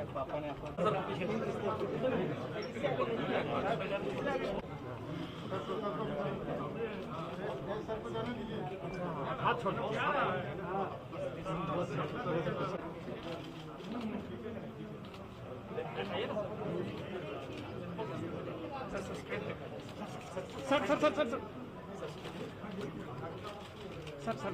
पापा ने हाथ छोड़ो। Sir sir sir sir sir sir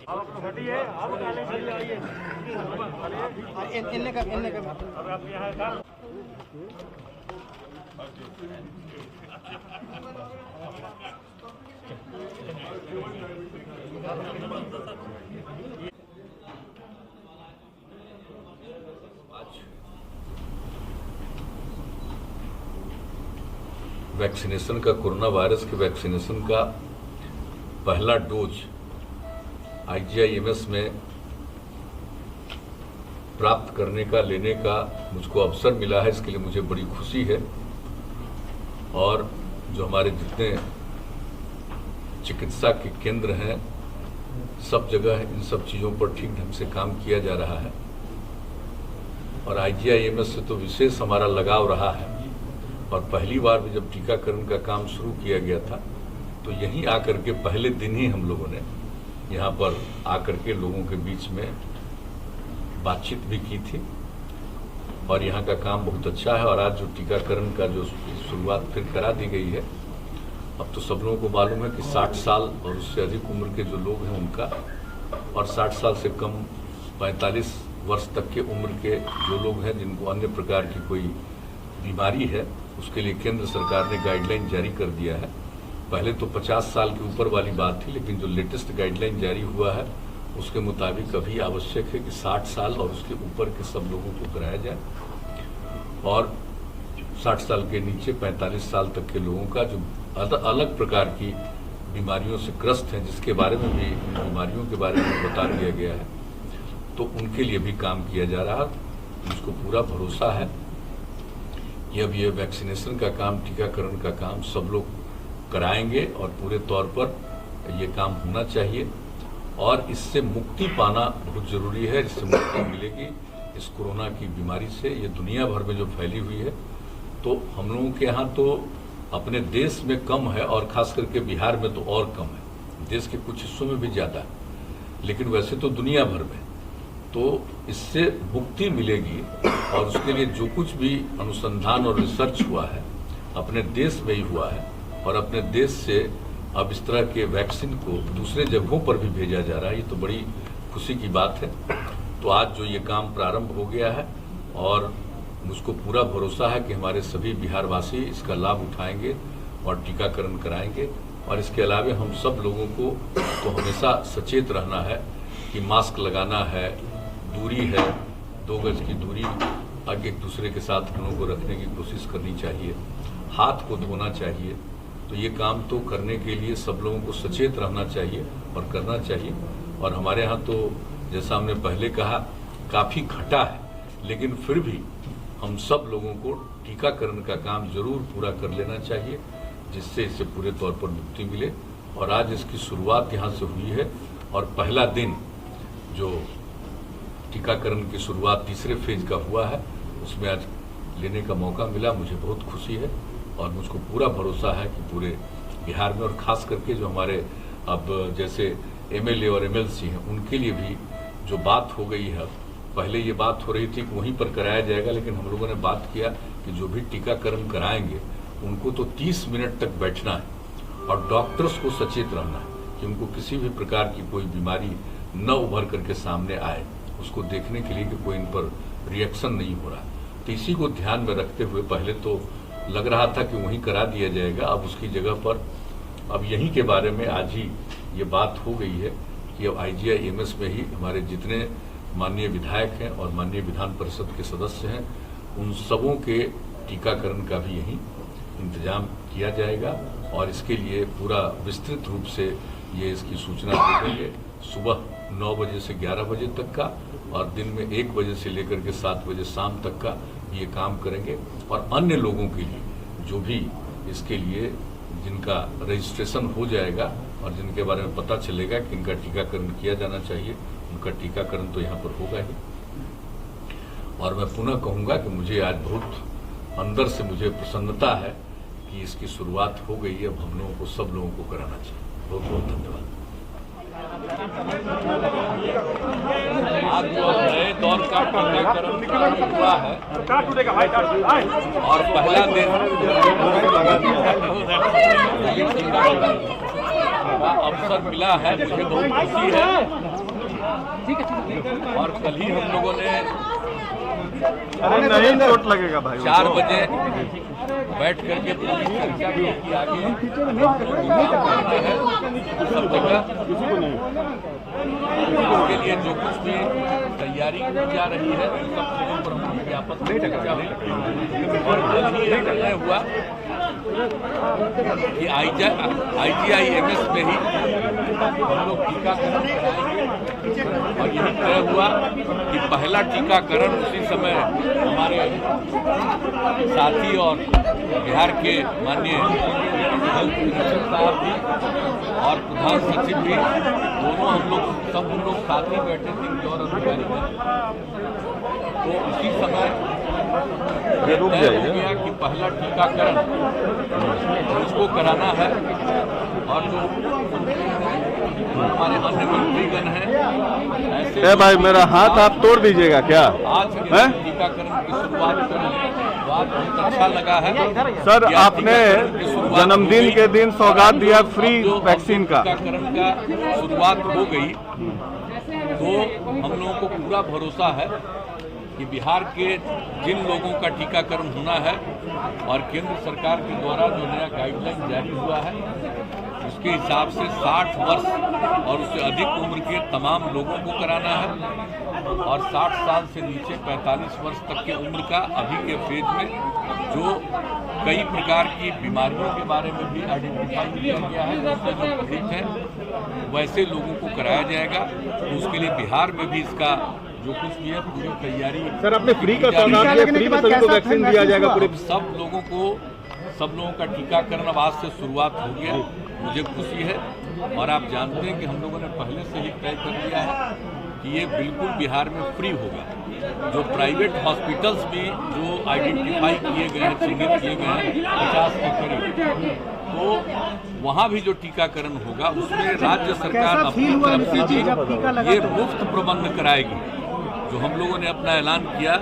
आप हटिए, आप काले से आइए। इनने का अब आप यहाँ का वैक्सीनेशन का, कोरोना वायरस के वैक्सीनेशन का पहला डोज IGIMS में प्राप्त करने का, लेने का मुझको अवसर मिला है। इसके लिए मुझे बड़ी खुशी है। और जो हमारे जितने चिकित्सा के केंद्र हैं, सब जगह इन सब चीज़ों पर ठीक ढंग से काम किया जा रहा है। और IGIMS से तो विशेष हमारा लगाव रहा है। और पहली बार भी जब टीकाकरण का काम शुरू किया गया था तो यहीं आकर के पहले दिन ही हम लोगों ने यहाँ पर आकर के लोगों के बीच में बातचीत भी की थी। और यहाँ का काम बहुत अच्छा है। और आज जो टीकाकरण का जो शुरुआत फिर करा दी गई है, अब तो सब लोगों को मालूम है कि 60 साल और उससे अधिक उम्र के जो लोग हैं उनका, और 60 साल से कम 45 वर्ष तक के उम्र के जो लोग हैं जिनको अन्य प्रकार की कोई बीमारी है, उसके लिए केंद्र सरकार ने गाइडलाइन जारी कर दिया है। पहले तो 50 साल के ऊपर वाली बात थी, लेकिन जो लेटेस्ट गाइडलाइन जारी हुआ है उसके मुताबिक अभी आवश्यक है कि 60 साल और उसके ऊपर के सब लोगों को कराया जाए। और 60 साल के नीचे 45 साल तक के लोगों का जो अलग प्रकार की बीमारियों से ग्रस्त हैं, जिसके बारे में भी, बीमारियों के बारे में बता दिया गया है, तो उनके लिए भी काम किया जा रहा है। मुझको पूरा भरोसा है कि अब ये वैक्सीनेशन का काम, टीकाकरण का काम सब लोग कराएंगे और पूरे तौर पर ये काम होना चाहिए। और इससे मुक्ति पाना बहुत जरूरी है। इससे मुक्ति मिलेगी इस कोरोना की बीमारी से। ये दुनिया भर में जो फैली हुई है, तो हम लोगों के यहाँ तो अपने देश में कम है और खास करके बिहार में तो और कम है। देश के कुछ हिस्सों में भी ज़्यादा है, लेकिन वैसे तो दुनिया भर में। तो इससे मुक्ति मिलेगी। और उसके लिए जो कुछ भी अनुसंधान और रिसर्च हुआ है अपने देश में ही हुआ है। और अपने देश से अब इस तरह के वैक्सीन को दूसरे जगहों पर भी भेजा जा रहा है। ये तो बड़ी खुशी की बात है। तो आज जो ये काम प्रारंभ हो गया है, और मुझको पूरा भरोसा है कि हमारे सभी बिहारवासी इसका लाभ उठाएंगे और टीकाकरण कराएंगे। और इसके अलावा हम सब लोगों को तो हमेशा सचेत रहना है कि मास्क लगाना है, दूरी है, 2 गज की दूरी आगे एक दूसरे के साथ हम लोगों को रखने की कोशिश करनी चाहिए, हाथ को धोना चाहिए। तो ये काम तो करने के लिए सब लोगों को सचेत रहना चाहिए और करना चाहिए। और हमारे यहाँ तो जैसा हमने पहले कहा, काफ़ी घटा है, लेकिन फिर भी हम सब लोगों को टीकाकरण का काम जरूर पूरा कर लेना चाहिए, जिससे इससे पूरे तौर पर मुक्ति मिले। और आज इसकी शुरुआत यहाँ से हुई है। और पहला दिन जो टीकाकरण की शुरुआत तीसरे फेज का हुआ है, उसमें आज लेने का मौका मिला। मुझे बहुत खुशी है। और मुझको पूरा भरोसा है कि पूरे बिहार में, और ख़ास करके जो हमारे अब जैसे MLA और MLC हैं, उनके लिए भी जो बात हो गई है, पहले ये बात हो रही थी कि वहीं पर कराया जाएगा, लेकिन हम लोगों ने बात किया कि जो भी टीकाकरण कराएंगे उनको तो 30 मिनट तक बैठना है और डॉक्टर्स को सचेत रहना है कि उनको किसी भी प्रकार की कोई बीमारी न उभर करके सामने आए, उसको देखने के लिए कि कोई इन पर रिएक्शन नहीं हो रहा। तो इसी को ध्यान में रखते हुए पहले तो लग रहा था कि वहीं करा दिया जाएगा, अब उसकी जगह पर अब यहीं के बारे में आज ही ये बात हो गई है कि अब IGIMS में ही हमारे जितने माननीय विधायक हैं और माननीय विधान परिषद के सदस्य हैं, उन सबों के टीकाकरण का भी यहीं इंतजाम किया जाएगा और इसके लिए पूरा विस्तृत रूप से ये इसकी सूचना दे देंगे। सुबह 9 बजे से 11 बजे तक का और दिन में 1 बजे से लेकर के 7 बजे शाम तक का ये काम करेंगे। और अन्य लोगों के लिए जो भी इसके लिए जिनका रजिस्ट्रेशन हो जाएगा और जिनके बारे में पता चलेगा कि इनका टीकाकरण किया जाना चाहिए, उनका टीकाकरण तो यहाँ पर होगा ही। और मैं पुनः कहूँगा कि मुझे आज बहुत अंदर से मुझे प्रसन्नता है कि इसकी शुरुआत हो गई है। अब हम लोगों को सब लोगों को कराना चाहिए। बहुत बहुत धन्यवाद। आज जो नए दौर का टीकाकरण हुआ है और पहला दिन का अवसर मिला है, मुझे बहुत खुशी है। और कल ही हम लोगों ने नहीं चोट लगेगा भाई 4 बजे बैठ करके पूरी चर्चा की कि आगे सब जगह इसके लिए जो कुछ भी तैयारी की जा रही है उन सब चीजों पर हम व्यापक चर्चा हुई। और कल ही यह निर्णय हुआ कि IGI-MS में ही हम लोग टीकाकरण कराएंगे। और यही तय हुआ कि पहला टीकाकरण उसी समय हमारे साथी और बिहार के माननीय हेल्थ मिनिस्टर साहब भी और प्रधान सचिव भी दोनों हम लोग साथ ही बैठे थे और अधिकारी तो उसी समय तय हो गया कि पहला टीकाकरण मुझको कराना है। और जो हमारे अन्य मंत्रीगण हैं ऐसे भाई मेरा हाथ आप तोड़ दीजिएगा क्या? आज टीकाकरण की शुरुआत करने बहुत अच्छा लगा है। सर आपने जन्मदिन के दिन सौगात दिया फ्री वैक्सीन का। टीकाकरण का शुरुआत हो गई तो हम लोगों को पूरा भरोसा है कि बिहार के जिन लोगों का टीकाकरण होना है और केंद्र सरकार के द्वारा जो नया गाइडलाइन जारी हुआ है उसके हिसाब से 60 वर्ष और उससे अधिक उम्र के तमाम लोगों को कराना है। और 60 साल से नीचे 45 वर्ष तक के उम्र का अभी के फेज में जो कई प्रकार की बीमारियों के बारे में भी आइडेंटिफाई किया गया है उससे जो पीड़ित हैं वैसे लोगों को कराया जाएगा। तो उसके लिए बिहार में भी इसका जो कुछ भी है पूरी तैयारी। सर आपने फ्री का सौगात दिया, फ्री में सभी को वैक्सीन दिया जाएगा पूरे। सब लोगों का टीकाकरण अब आज से शुरुआत हो गया, मुझे खुशी है। और आप जानते हैं कि हम लोगों ने पहले से ही तय कर लिया है कि ये बिल्कुल बिहार में फ्री होगा। जो प्राइवेट हॉस्पिटल्स भी जो आइडेंटिफाई किए गए हैं, चिन्हित किए गए हैं 50 के करीब, तो वहाँ भी जो टीकाकरण होगा उसमें राज्य सरकार अपनी तरफ से भी ये मुफ्त प्रबंध कराएगी। जो हम लोगों ने अपना ऐलान किया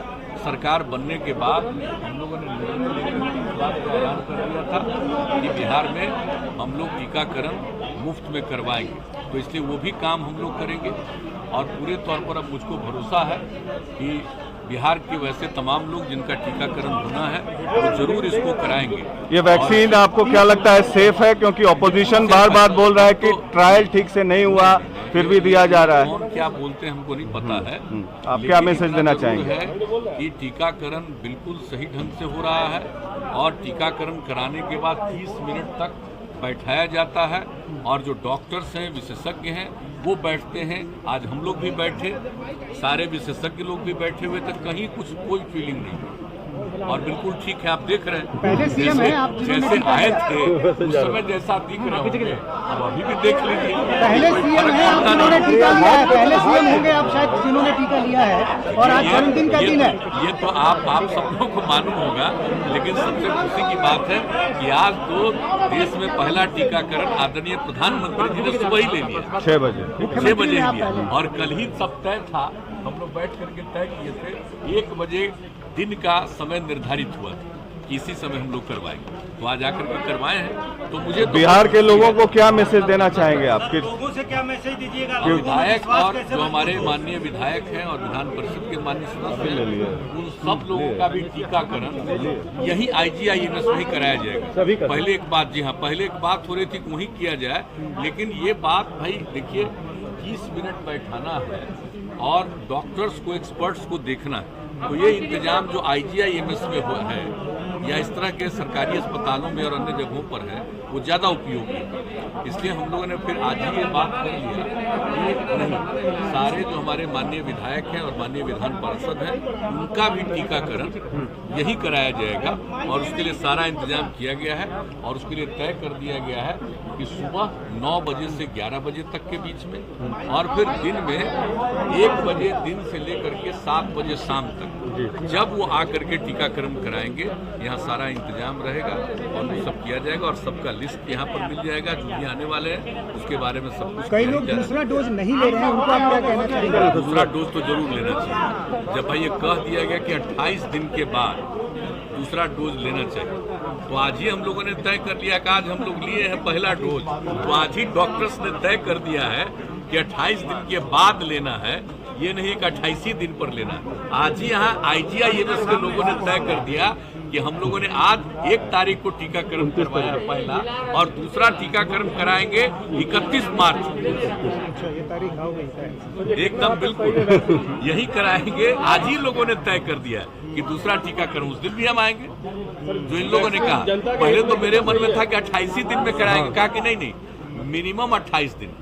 सरकार बनने के बाद, हम लोगों ने इस बात का ऐलान कर दिया था कि बिहार में हम लोग टीकाकरण मुफ्त में करवाएंगे। तो इसलिए वो भी काम हम लोग करेंगे। और पूरे तौर पर अब मुझको भरोसा है कि बिहार के वैसे तमाम लोग जिनका टीकाकरण होना है वो जरूर इसको कराएंगे। ये वैक्सीन आपको क्या लगता है सेफ है? क्योंकि ऑपोजिशन बार बार बोल रहा है कि ट्रायल ठीक से नहीं हुआ फिर भी दिया जा रहा है। कौन क्या बोलते हैं हमको नहीं पता है। आप क्या मैसेज देना चाहेंगे? है कि टीकाकरण बिल्कुल सही ढंग से हो रहा है और टीकाकरण कराने के बाद 30 मिनट तक बैठाया जाता है और जो डॉक्टर्स हैं, विशेषज्ञ हैं, वो बैठते हैं। आज हम लोग भी बैठे, सारे विशेषज्ञ लोग भी बैठे हुए थे, कहीं कोई फीलिंग नहीं। और बिल्कुल ठीक है, आप देख रहे हैं पहले सीएम है आप जैसे आए थे उस समय जैसा दिख रहे होंगे, अब अभी भी देख लीजिए। पहले सीएम है आप जिन्होंने टीका लिया है, पहले सीएम होंगे आप शायद जिन्होंने टीका लिया है और आज जन्मदिन का दिन है। ये तो आप सब लोगों को मालूम होगा, लेकिन सबसे खुशी की बात है कि आज तो देश में पहला टीकाकरण आदरणीय प्रधानमंत्री जी ने सुबह ही ले लिया 6 बजे 6 बजे ही लिया। और कल ही सब तय था, हम लोग बैठ करके तय किए थे 1 बजे दिन का समय निर्धारित हुआ था कि इसी समय हम लोग करवाएंगे। तो आज आकर के करवाए हैं। तो मुझे बिहार के लोगों को क्या मैसेज देना चाहेंगे आपके? लोगों से क्या मैसेज दीजिएगा? विधायक और जो हमारे माननीय विधायक हैं और विधान परिषद के माननीय सदस्य हैं, उन सब लोगों का भी टीकाकरण यही IGI-MS में ही कराया जाएगा। पहले एक बात, जी हाँ, पहले एक बात हो रही थी कि वहीं किया जाए, लेकिन ये बात भाई देखिए 30 मिनट बैठाना है और डॉक्टर्स को, एक्सपर्ट्स को देखना है। तो ये इंतजाम जो IGIMS में है या इस तरह के सरकारी अस्पतालों में और अन्य जगहों पर है, वो ज़्यादा उपयोगी है। इसलिए हम लोगों ने फिर आज ही ये बात कर लिया कि नहीं, सारे जो हमारे माननीय विधायक हैं और माननीय विधान पार्षद हैं, उनका भी टीकाकरण यही कराया जाएगा और उसके लिए सारा इंतजाम किया गया है। और उसके लिए तय कर दिया गया है कि सुबह 9 बजे से 11 बजे तक के बीच में और फिर दिन में 1 बजे दिन से लेकर के 7 बजे शाम तक, जब वो आकर के टीकाकरण कराएंगे, यहाँ सारा इंतजाम रहेगा और वो सब किया जाएगा और सबका लिस्ट यहाँ पर मिल जाएगा। जो भी आने वाले हैं उसके बारे में सब कुछ। कई लोग दूसरा डोज नहीं ले रहे हैं, उनको आप क्या कहना चाहेंगे? दूसरा डोज तो जरूर लेना चाहिए। जब भाई ये कह दिया गया कि 28 दिन के बाद दूसरा डोज लेना चाहिए, तो आज ही हम लोगों ने तय कर लिया कि आज हम लोग लिए हैं पहला डोज, तो आज ही डॉक्टर्स ने तय कर दिया है कि 28 दिन के बाद लेना है, ये नहीं कि 28 ही दिन पर लेना है। आज ही यहाँ IGIMS के लोगों ने तय कर दिया कि हम लोगों ने आज 1 तारीख को टीकाकरण करवाया पहला, और दूसरा टीकाकरण कराएंगे 31 मार्च। ये तारीख आ गई? एकदम बिल्कुल यही कराएंगे। आज ही लोगों ने तय कर दिया कि दूसरा टीकाकरण उस दिन भी हम आएंगे जो इन लोगों ने कहा। पहले तो मेरे मन में था कि 28 ही दिन में कराएंगे, कहा कि नहीं, मिनिमम 28 दिन,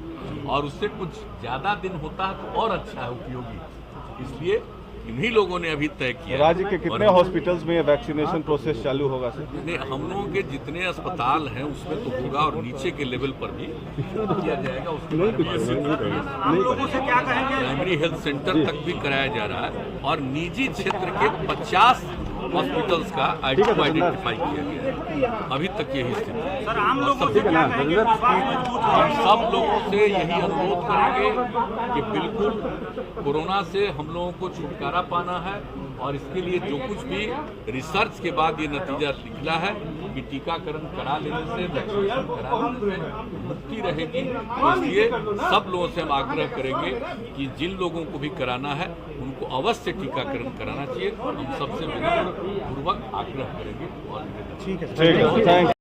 और उससे कुछ ज्यादा दिन होता है तो और अच्छा है, उपयोगी। इसलिए इन्हीं लोगों ने अभी तय किया। राज्य के कितने हॉस्पिटल्स में वैक्सीनेशन प्रोसेस चालू होगा सर? नहीं, हम लोगों के जितने अस्पताल हैं उसमें तो होगा, और नीचे के लेवल पर भी किया जाएगा। उसके हम लोगों से क्या कहेंगे? प्राइमरी हेल्थ सेंटर तक भी कराया जा रहा है और निजी क्षेत्र के 50 हॉस्पिटल्स का आइडेंटिफाई किया गया है। अभी तक यही स्थिति है। सर, आम लोगों से क्या कहेंगे? हम सब लोगों से यही अनुरोध करेंगे कि बिल्कुल कोरोना से हम लोगों को छुटकारा पाना है, और इसके लिए जो कुछ भी रिसर्च के बाद ये नतीजा निकला है कि टीकाकरण करा लेने से, वैक्सीनेशन करा लेने से मुक्ति रहेगी, तो इसलिए सब लोगों से हम आग्रह करेंगे कि जिन लोगों को भी कराना है उनको अवश्य टीकाकरण कराना चाहिए। हम सबसे विनम्र पूर्वक आग्रह करेंगे। और ठीक है, थैंक यू।